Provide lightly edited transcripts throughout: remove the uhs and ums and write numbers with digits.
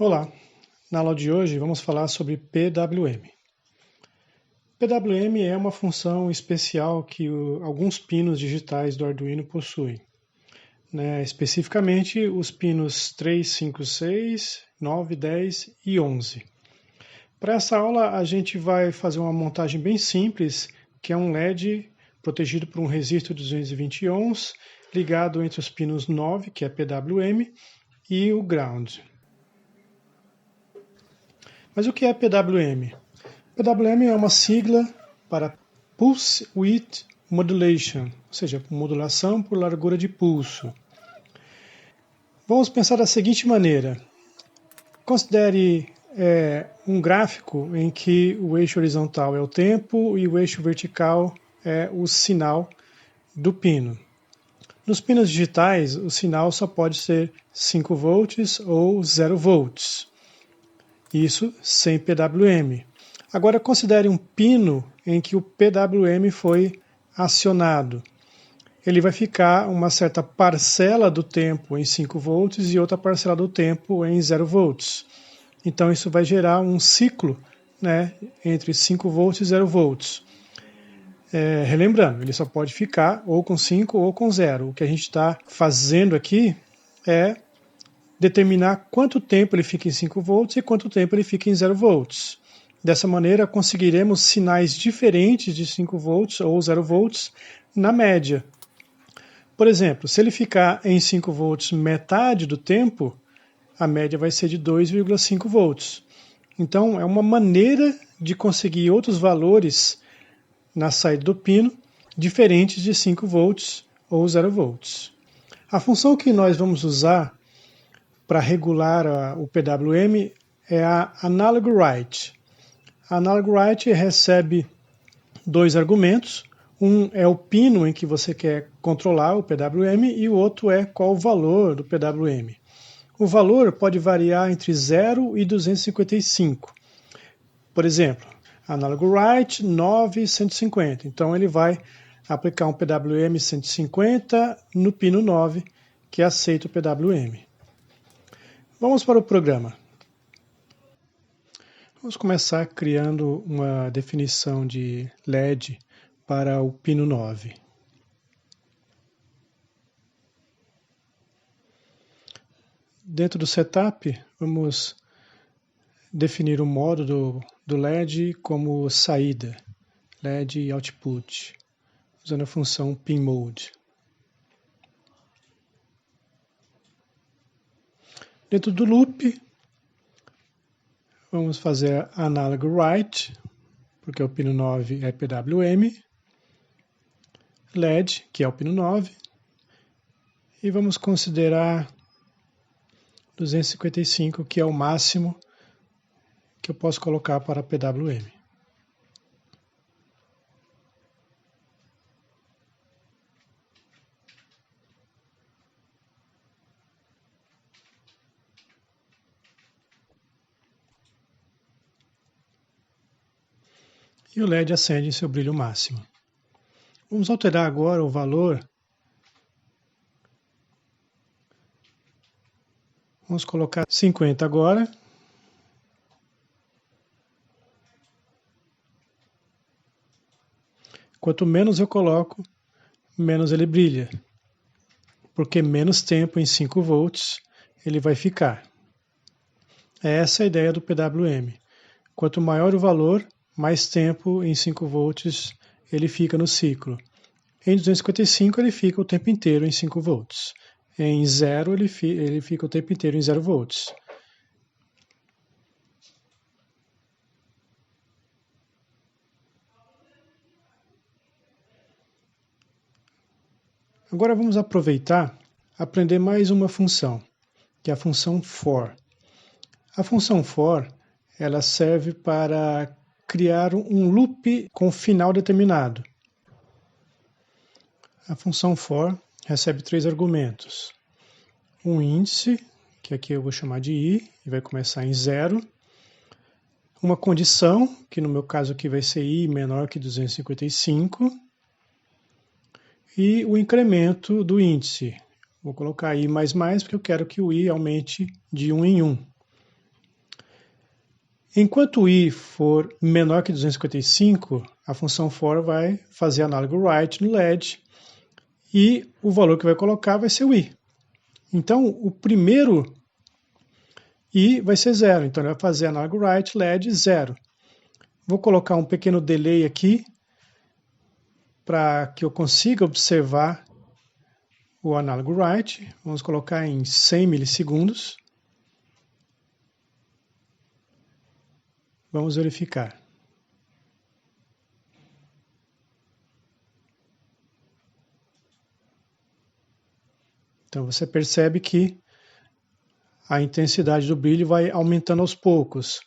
Olá, na aula de hoje vamos falar sobre PWM. PWM é uma função especial que alguns pinos digitais do Arduino possuem, especificamente os pinos 3, 5, 6, 9, 10 e 11. Para essa aula a gente vai fazer uma montagem bem simples, que é um LED protegido por um resistor de 220 ohms, ligado entre os pinos 9, que é PWM, e o ground. Mas o que é PWM? PWM é uma sigla para Pulse Width Modulation, ou seja, modulação por largura de pulso. Vamos pensar da seguinte maneira. Considere um gráfico em que o eixo horizontal é o tempo e o eixo vertical é o sinal do pino. Nos pinos digitais, o sinal só pode ser 5 volts ou 0 volts. Isso sem PWM. Agora considere um pino em que o PWM foi acionado. Ele vai ficar uma certa parcela do tempo em 5 volts e outra parcela do tempo em 0 volts. Então isso vai gerar um ciclo entre 5 volts e 0 volts. Relembrando, ele só pode ficar ou com 5 ou com 0. O que a gente está fazendo aqui é determinar quanto tempo ele fica em 5 volts e quanto tempo ele fica em 0 volts. Dessa maneira, conseguiremos sinais diferentes de 5 volts ou 0 volts na média. Por exemplo, se ele ficar em 5 volts metade do tempo, a média vai ser de 2,5 volts. Então, é uma maneira de conseguir outros valores na saída do pino, diferentes de 5 volts ou 0 volts. A função que nós vamos usar para regular o PWM é a Analog Write. A Analog Write recebe dois argumentos. Um é o pino em que você quer controlar o PWM e o outro é qual o valor do PWM. O valor pode variar entre 0 e 255. Por exemplo, Analog Write 9,150. Então ele vai aplicar um PWM 150 no pino 9, que aceita o PWM. Vamos para o programa. Vamos começar criando uma definição de LED para o pino 9. Dentro do setup, vamos definir o modo do LED como saída, LED output, usando a função pinMode. Dentro do loop, vamos fazer Analog Write, porque o pino 9 é PWM, LED, que é o pino 9, e vamos considerar 255, que é o máximo que eu posso colocar para PWM. E o LED acende em seu brilho máximo. Vamos alterar agora o valor. Vamos colocar 50 agora. Quanto menos eu coloco, menos ele brilha. Porque menos tempo em 5 volts ele vai ficar. Essa é a ideia do PWM. Quanto maior o valor, mais tempo em 5 volts ele fica no ciclo. Em 255 ele fica o tempo inteiro em 5 volts. Em 0 ele fica o tempo inteiro em 0 volts. Agora vamos aprender mais uma função, que é a função for. A função for ela serve para criar um loop com final determinado. A função for recebe 3 argumentos. Um índice, que aqui eu vou chamar de i, e vai começar em 0. Uma condição, que no meu caso aqui vai ser i menor que 255. E o incremento do índice. Vou colocar i mais, porque eu quero que o i aumente de 1 em 1. Enquanto o I for menor que 255, a função for vai fazer análogo write no LED e o valor que vai colocar vai ser o I. Então, o primeiro I vai ser 0, então ele vai fazer análogo write LED 0. Vou colocar um pequeno delay aqui para que eu consiga observar o análogo write. Vamos colocar em 100 milissegundos. Vamos verificar. Então você percebe que a intensidade do brilho vai aumentando aos poucos.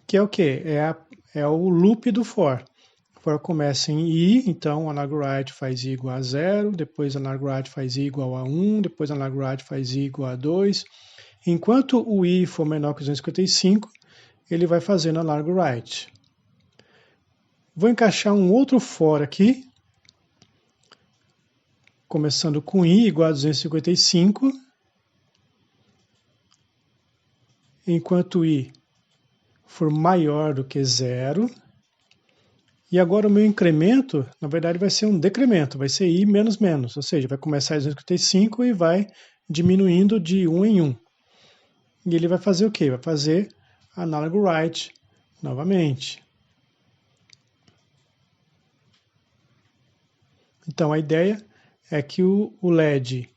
Que é o quê? É o loop do for. O for começa em I, então o análogo write faz I igual a 0, depois o análogo write faz I igual a 1, depois o análogo write faz I igual a 2. Enquanto o I for menor que 255, ele vai fazendo análogo write. Vou encaixar um outro for aqui, começando com I igual a 255, enquanto I for maior do que 0. E agora o meu incremento, na verdade, vai ser um decremento, vai ser I menos menos, ou seja, vai começar em 255 e vai diminuindo de 1 em 1. E ele vai fazer o quê? Vai fazer análogo write novamente. Então a ideia é que o LED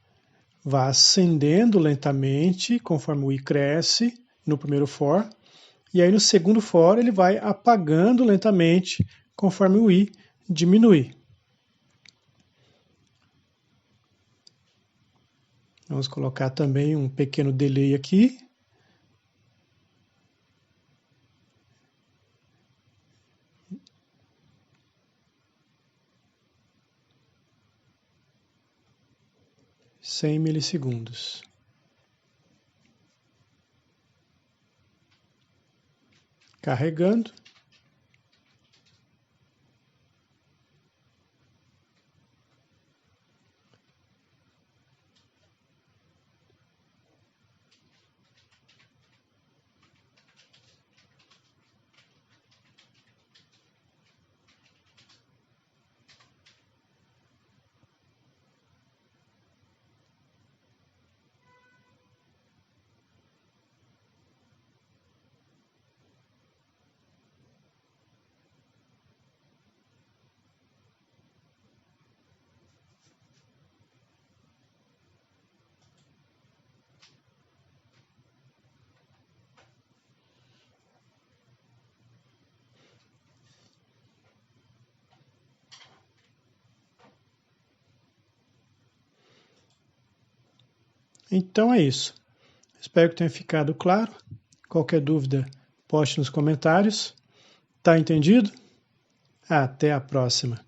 vá acendendo lentamente conforme o I cresce no primeiro for, e aí no segundo for ele vai apagando lentamente conforme o I diminui. Vamos colocar também um pequeno delay aqui. milissegundos. Carregando. Então é isso. Espero que tenha ficado claro. Qualquer dúvida, poste nos comentários. Tá entendido? Até a próxima.